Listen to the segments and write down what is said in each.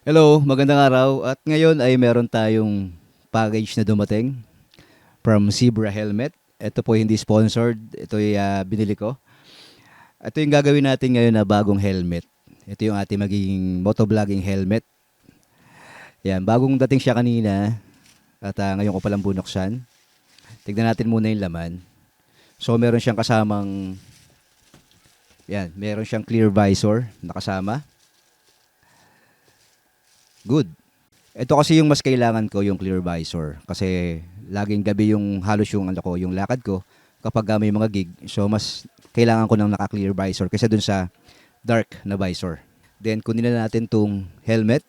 Hello, magandang araw. At ngayon ay meron tayong package na dumating from Zebra Helmet. Ito po hindi sponsored. Ito ay binili ko. Ito yung gagawin natin ngayon na bagong helmet. Ito yung ating magiging motovlogging helmet. Yan, bagong dating siya kanina at ngayon ko palang bunuksan. Tignan natin muna yung laman. So meron siyang kasamang meron siyang clear visor na kasama. Good. Ito kasi yung mas kailangan ko, yung clear visor. Kasi laging gabi yung halos yung yung lakad ko kapag may mga gig. So mas kailangan ko ng naka-clear visor kaysa dun sa dark na visor. Then kunin na natin tong helmet.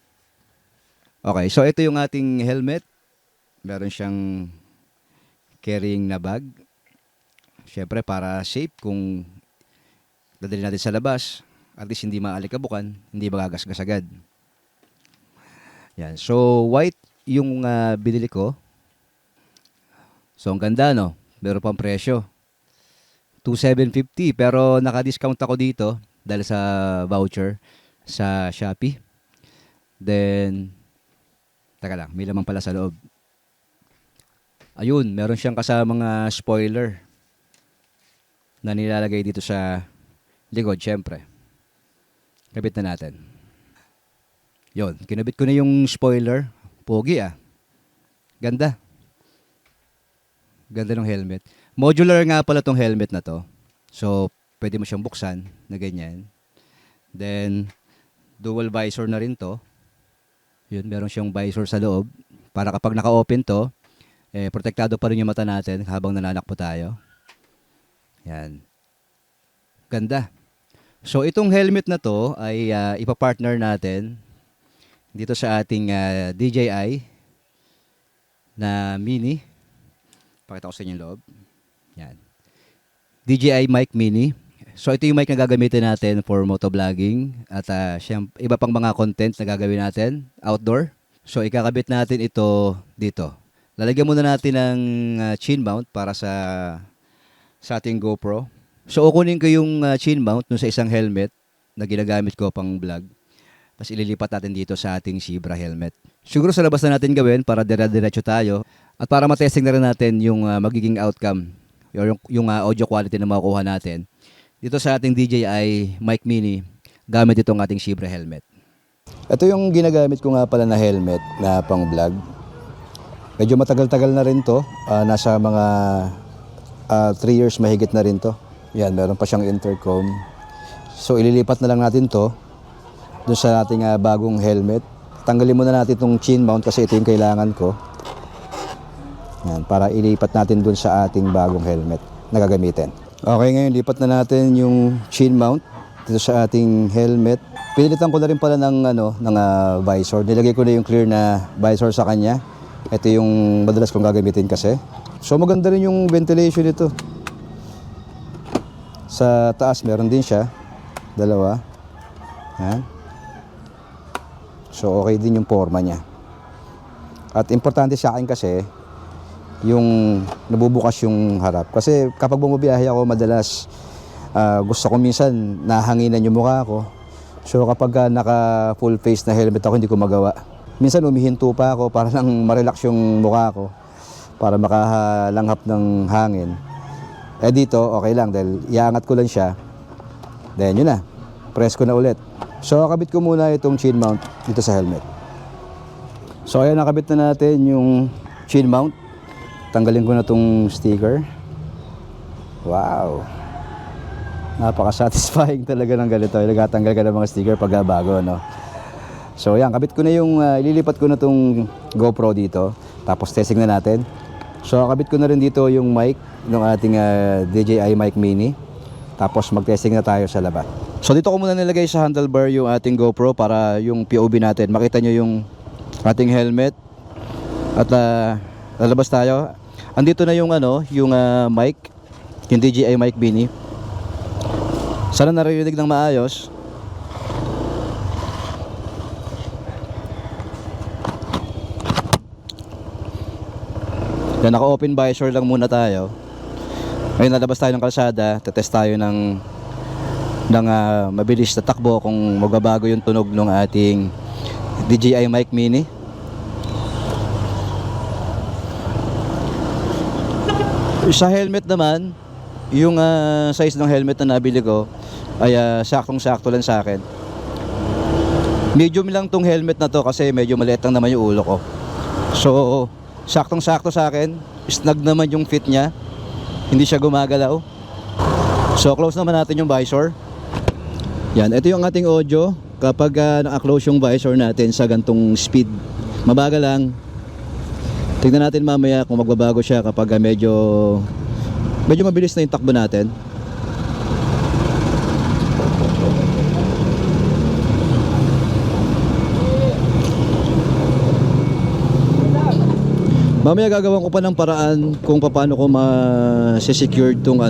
Okay, so ito yung ating helmet. Meron siyang carrying na bag. Syempre para safe kung dadali natin sa labas. At least hindi maalikabukan, hindi magagasgas agad. Yan. So, white yung binili ko. So, ang ganda, no? Meron pang presyo. 2,750. Pero naka-discount ako dito dahil sa voucher sa Shopee. Then, taka lang, may laman pala sa loob. Ayun, meron siyang kasamang spoiler na nilalagay dito sa likod, syempre. Kabit na natin. Yon, kinabit ko na yung spoiler. Pogi Ganda. Ganda ng helmet. Modular nga pala tong helmet na to. So, pwede mo siyang buksan na ganyan. Then, dual visor na rin to. Yun, meron siyang visor sa loob. Para kapag naka-open to, protektado pa rin yung mata natin habang nananakbo tayo. Yan. Ganda. So, itong helmet na to ay ipapartner natin dito sa ating DJI na mini. Pakita ko sa inyo yung loob. Yan. DJI mic mini. So ito yung mic na gagamitin natin for motovlogging at iba pang mga content na gagawin natin outdoor. So ikakabit natin ito dito. Lalagyan muna natin ng chin mount para sa ating GoPro. So kukunin ko yung chin mount dun sa isang helmet na ginagamit ko pang vlog. Tapos ililipat natin dito sa ating Zebra helmet. Siguro sa labas na natin gawin para dire-diretso tayo at para matesting na rin natin yung magiging outcome or yung audio quality na makukuha natin dito sa ating DJI mic mini gamit itong ating Zebra helmet. Ito yung ginagamit ko nga pala na helmet na pang vlog. Medyo matagal-tagal na rin to. Nasa mga 3 years mahigit na rin to. Yan, meron pa siyang intercom. So ililipat na lang natin to doon sa ating bagong helmet. Tanggalin muna natin itong chin mount kasi ito yung kailangan ko. Yan, para ilipat natin doon sa ating bagong helmet na gagamitin. Okay, ngayon lipat na natin yung chin mount dito sa ating helmet. Pinilitan ko na rin pala ng visor. Nilagay ko na yung clear na visor sa kanya. Ito yung madalas kong gagamitin kasi. So maganda rin yung ventilation nito. Sa taas meron din siya. Dalawa. Yan. So okay din yung forma niya. At importante sa akin kasi yung nabubukas yung harap. Kasi kapag bumabiyahe ako madalas gusto ko minsan nahanginan yung mukha ko. So kapag naka full face na helmet ako hindi ko magawa. Minsan umihinto pa ako para lang ma-relax yung mukha ko. Para makalanghap ng hangin. Dito okay lang dahil iangat ko lang siya. Then yun na. Press ko na ulit. So, kabit ko muna itong chin mount dito sa helmet. So, ayan, nakabit na natin yung chin mount. Tanggalin ko na itong sticker. Wow! Napaka-satisfying talaga ng ganito. Nagtatanggal ka ng mga sticker pag bago, no? So, ayan, kabit ko na yung, ililipat ko na itong GoPro dito. Tapos, testing na natin. So, kabit ko na rin dito yung mic ng ating DJI mic mini. Tapos, mag-testing na tayo sa labas. So dito ko muna nilagay sa handlebar yung ating GoPro para yung POV natin. Makita nyo yung ating helmet. At lalabas tayo. Andito na yung yung mic, yung DJI mic mini. Sana naririnig ng maayos. Yan, naka-open visor lang muna tayo. Ngayon nalabas tayo ng kalsada, tetest tayo ng mabilis na takbo kung magbabago yung tunog ng ating DJI Mic Mini. Sa helmet naman, yung size ng helmet na nabili ko ay saktong-sakto lang sa akin. Medium lang tong helmet na to kasi medyo maliit lang naman yung ulo ko. So, saktong-sakto sa akin. Snug naman yung fit niya. Hindi siya gumagalaw. So, close naman natin yung visor. Yan, ito yung ating audio. Kapag naka-close yung visor natin sa gantong speed, mabagal lang. Tingnan natin mamaya kung magbabago siya kapag medyo mabilis na yung takbo natin. Mamaya gagawin ko pa ng paraan kung paano ko ma-secure tong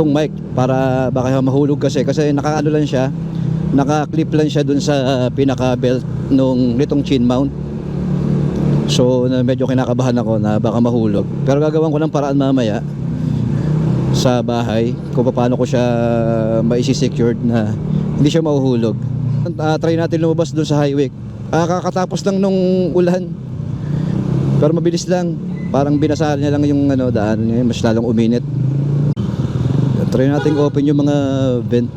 mic para baka mahulog kasi nakaano lang siya, naka-clip lang siya dun sa pinaka-belt nitong chin mount. So medyo kinakabahan ako na baka mahulog. Pero gagawin ko ng paraan mamaya sa bahay kung paano ko siya ma-secure na hindi siya mahuhulog. Try natin lumabas dun sa highway. Kakatapos lang nung ulan. Pero mabilis lang. Parang binasa niya lang yung daan niya, mas lalong uminit. Try natin open yung mga vent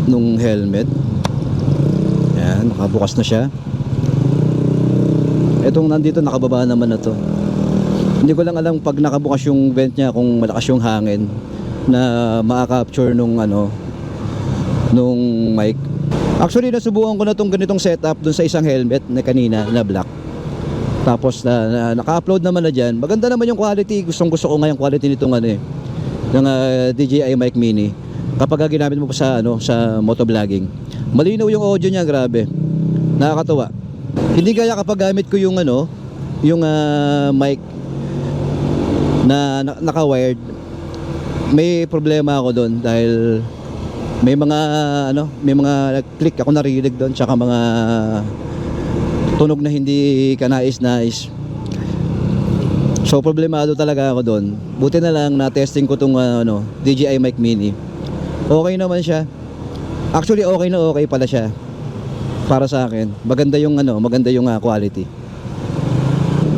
nung helmet. Yan, nakabukas na siya. Etong nandito nakababa naman na to. Hindi ko lang alam pag nakabukas yung vent niya kung malakas yung hangin na ma-capture nung mic. Actually nasubukan ko na tong ganitong setup dun sa isang helmet na kanina na black. Tapos naka-upload naman na dyan. Maganda naman yung quality. Gusto ko nga yung quality nitong ng DJI Mic Mini kapag ginamit mo pa sa motovlogging. Malinaw yung audio niya, grabe. Nakakatuwa. Hindi kaya kapag gamit ko yung mic na naka-wired, may problema ako doon dahil may mga click ako narinig doon, tsaka mga tunog na hindi kanais-nais. So problemado talaga ako doon. Buti na lang na-testing ko tong DJI Mic Mini. Okay naman siya. Actually okay pala siya. Para sa akin, maganda yung quality.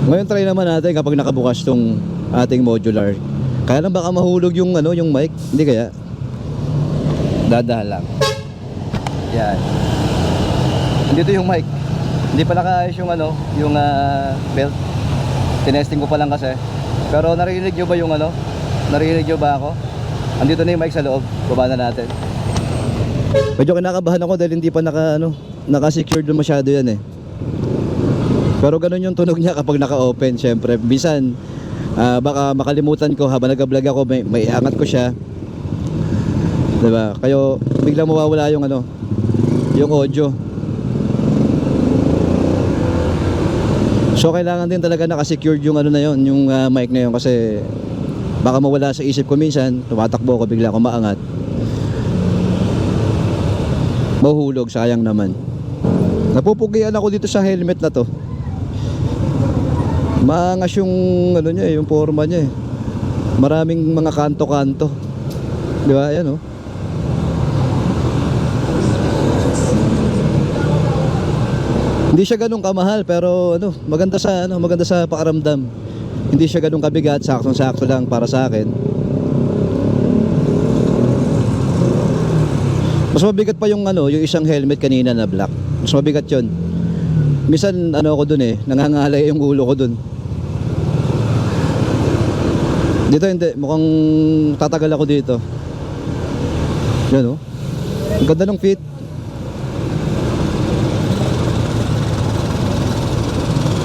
Ngayon try naman natin kapag nakabukas tong ating modular. Kaya lang baka mahulog yung mic, hindi kaya. Dadahan lang. Yan. Dito yung mic. Hindi pa nakaayos yung belt. Tinesting ko pa lang kasi. Pero narinig nyo ba Narinig nyo ba ako? Andito na yung mic sa loob. Baba na natin. Medyo kinakabahan ako dahil hindi pa naka-secured doon masyado yan eh. Pero ganun yung tunog niya kapag naka-open. Siyempre, minsan baka makalimutan ko habang nag-vlog ako, may iangat ko siya. Diba? Kayo biglang mawawala yung yung audio. So kailangan din talaga naka-secured yung yung mic na yun kasi baka mawala sa isip ko minsan, tumatakbo ako bigla ako maangat. Mahuhulog, sayang naman. Napupugian ako dito sa helmet na to. Maangas yung niya, yung forma niya eh. Maraming mga kanto-kanto. Di ba? Ayan oh. Hindi siya ganun kamahal pero maganda sa pakiramdam. Hindi siya ganun kabigat, saktong-sakto lang para sa akin. Mas mabigat pa yung yung isang helmet kanina na black. Mas mabigat 'yon. Minsan ako dun eh, nangangalay yung ulo ko dun. Dito hindi, mukhang tatagal ako dito. Yan oh. Ang ganda ng fit.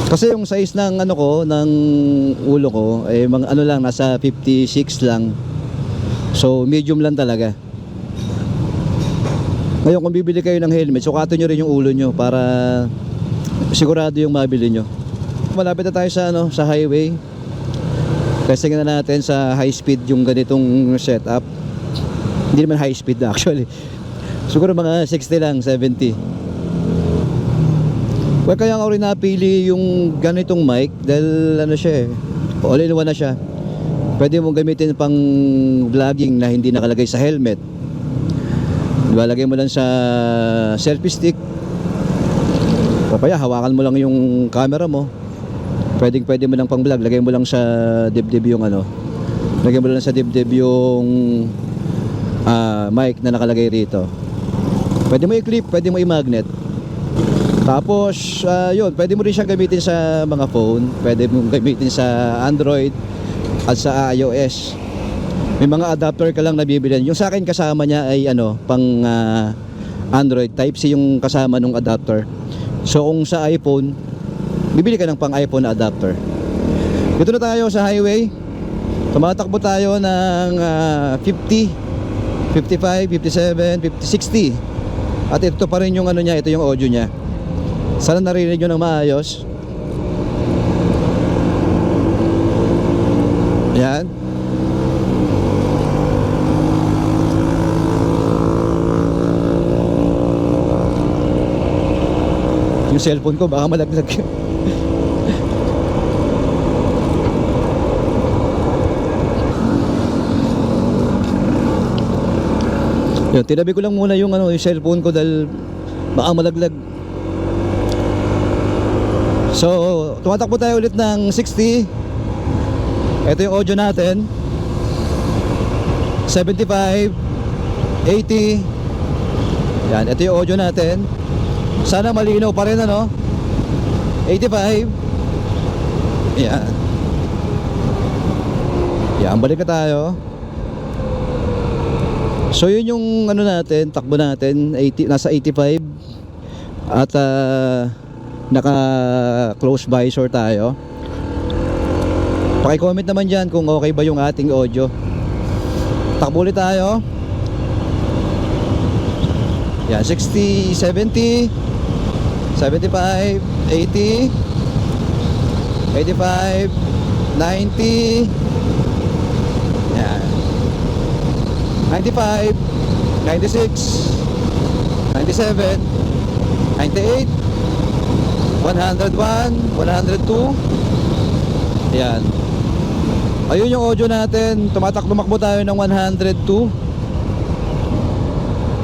Kasi yung size ng ng ulo ko ay mga lang nasa 56 lang. So medium lang talaga. Ngayon kung bibili kayo ng helmet, sukatin nyo rin yung ulo nyo para sigurado yung mabili nyo. Malapit na tayo sa highway. Testing na natin sa high speed yung ganitong setup. Hindi naman high speed actually. Siguro mga 60 lang, 70. Well, kaya nga rin napili yung ganitong mic dahil siya all-in-one na siya. Pwede mong gamitin pang vlogging na hindi nakalagay sa helmet. Diba, lagay mo lang sa selfie stick. Papaya, hawakan mo lang yung camera mo. Pwede mo lang pang vlog. Lagay mo lang sa dibdib yung ano. Lagay mo lang sa dibdib yung mic na nakalagay rito. Pwede mo i-clip, pwede mo i-magnet. Tapos, yun, pwede mo rin siyang gamitin sa mga phone. Pwede mo gamitin sa Android at sa iOS. May mga adapter ka lang nabibilhan. Yung sa akin kasama niya ay ano, pang Android, Type-C yung kasama nung adapter. So kung sa iPhone, bibili ka ng pang iPhone na adapter. Dito na tayo sa highway. Tumatakbo tayo ng 50, 55, 57, 50, 60. At ito pa rin yung ano niya, ito yung audio niya. Sana narinig nyo ng maayos. Yan. Yung cellphone ko baka malaglag. Yun, tinabi ko lang muna yung ano, yung cellphone ko dahil baka malaglag. So, tumatakbo tayo ulit ng 60. Ito yung audio natin. 75, 80. Yan, ito yung audio natin. Sana malinaw pa rin ano. 85. Yan. Yan, balik na tayo. So yun yung ano natin, takbo natin, 80, nasa 85. At naka close visor tayo. Paki-comment naman dyan kung okay ba yung ating audio. Takbo ulit tayo. Yan, 60, 70, 75, 80, 85, 90. Yan. 95, 96, 97, 98, 101, 102. Yan. Ayun yung audio natin. Tumakbo tayo ng 102.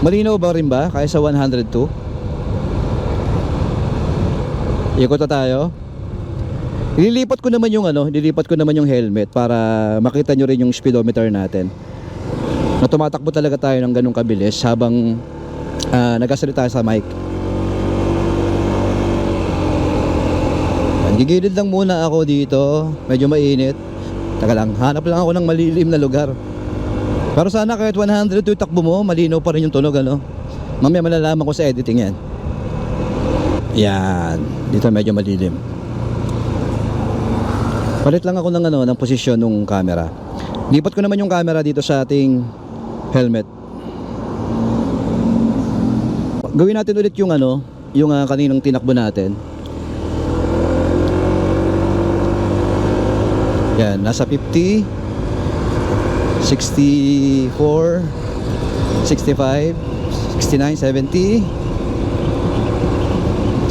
Malinaw ba rin ba kaya sa 102? Ikot na tayo. Nililipat ko naman yung helmet para makita nyo rin yung speedometer natin. Na tumatakbo talaga tayo ng ganung kabilis habang nagsasalita sa mic. Gigilid lang muna ako dito. Medyo mainit. Taka lang, hanap lang ako ng malilim na lugar. Pero sana kahit 102 takbo mo, malinaw pa rin yung tunog ano. Mamaya malalaman ko sa editing yan. Yan, dito medyo malilim. Palit lang ako ng posisyon ng camera. Lipat ko naman yung camera dito sa ating helmet. Gawin natin ulit yung yung kaninang tinakbo natin. Yan, nasa 50, 64, 65, 69, 70,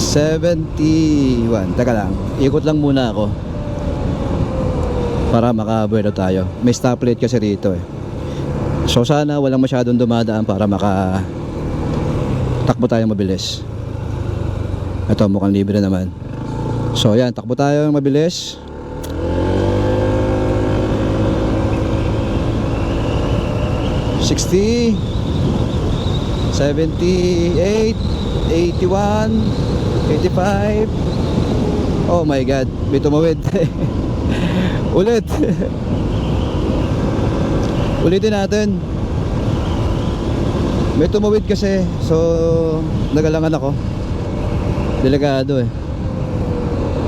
71. Teka lang, ikot lang muna ako para makabuelo tayo. May stoplight kasi rito eh. So sana walang masyadong dumadaan para takbo tayo mabilis. Ito mukhang libre naman. So yan, takbo tayo mabilis. $60, 78, 81, 85. Oh my god, may tumawid. Ulit. Ulitin natin. May tumawid kasi. So nagalangan ako. Delikado eh.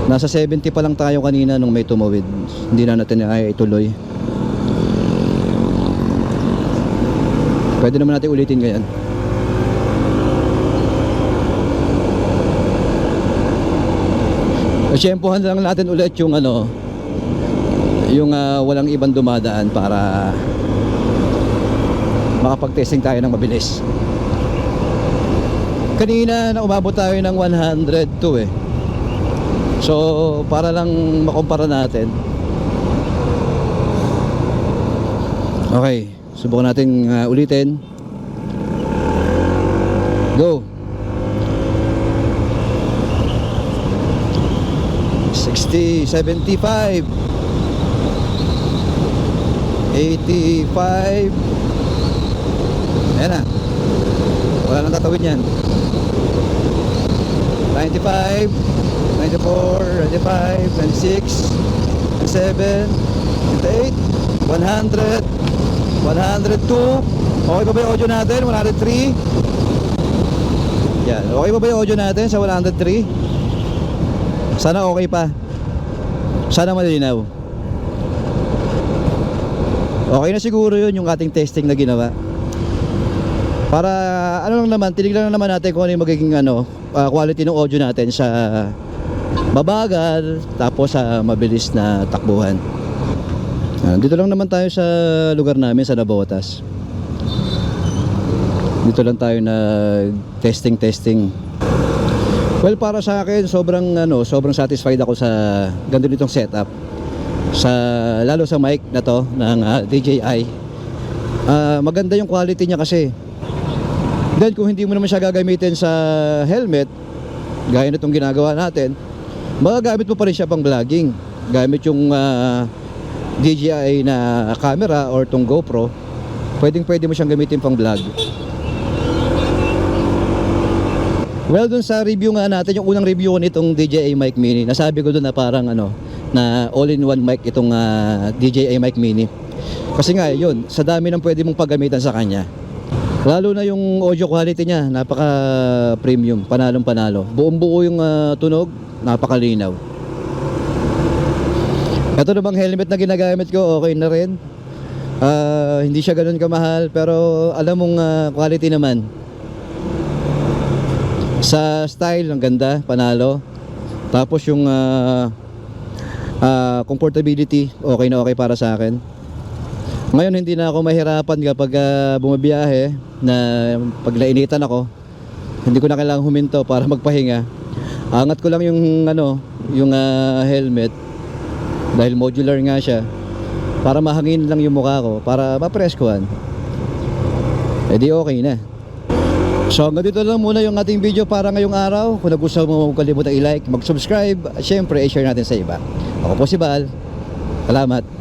Nasa 70 pa lang tayo kanina nung may tumawid. Hindi na natin ay ituloy. Pwede naman natin ulitin ngayon. Siyempohan lang natin ulit yung walang ibang dumadaan para makapag-testing tayo ng mabilis. Kanina na umabot tayo ng 102 eh. So para lang makumpara natin. Okay, subukan natin ulitin. Go. 75, 85. Ayan na. Wala nang tatawid yan. 95, 94, 95, 96, 97, 98, 100, 102. Okay ba yung audio natin? 103. Yan. Okay ba yung audio natin sa 103? Sana okay pa. Sana malinaw. Okay na siguro yun yung ating testing na ginawa. Para ano lang naman, tinignan lang naman natin kung ano yung magiging quality ng audio natin sa mabagal tapos sa mabilis na takbuhan. Dito lang naman tayo sa lugar namin sa Navotas. Dito lang tayo na testing. Well, para sa akin sobrang satisfied ako sa ganito nitong setup. Lalo sa mic na to ng DJI. Maganda yung quality niya kasi. Then kung hindi mo naman siya gagamitin sa helmet, gaya nitong ginagawa natin, magagamit mo pa rin siya pang vlogging. Gamit yung DJI na camera or tong GoPro, pwede mo siyang gamitin pang vlog. Well, dun sa review nga natin, yung unang review ko nitong DJI Mic Mini, nasabi ko dun na parang na all-in-one mic itong DJI Mic Mini. Kasi nga yun, sa dami ng pwede mong paggamitan sa kanya. Lalo na yung audio quality niya, napaka premium, panalong panalo. Buong buo yung tunog, napakalinaw. Ito namang helmet na ginagamit ko, okay na rin. Hindi siya ganun kamahal, pero alam mong quality naman. Sa style, ang ganda, panalo. Tapos yung comfortability, okay na okay para sa akin. Ngayon hindi na ako mahirapan kapag bumabiyahe na pag nainitan ako, hindi ko na kailangang huminto para magpahinga. Angat ko lang yung helmet dahil modular nga siya para mahangin lang yung mukha ko para ma-press-kuhan. Di okay na. So hanggang dito lang muna yung ating video para ngayong araw. Kung nagustuhan mo, huwag kalimutan i-like, mag-subscribe at syempre i-share natin sa iba. Ako po si Bal. Salamat.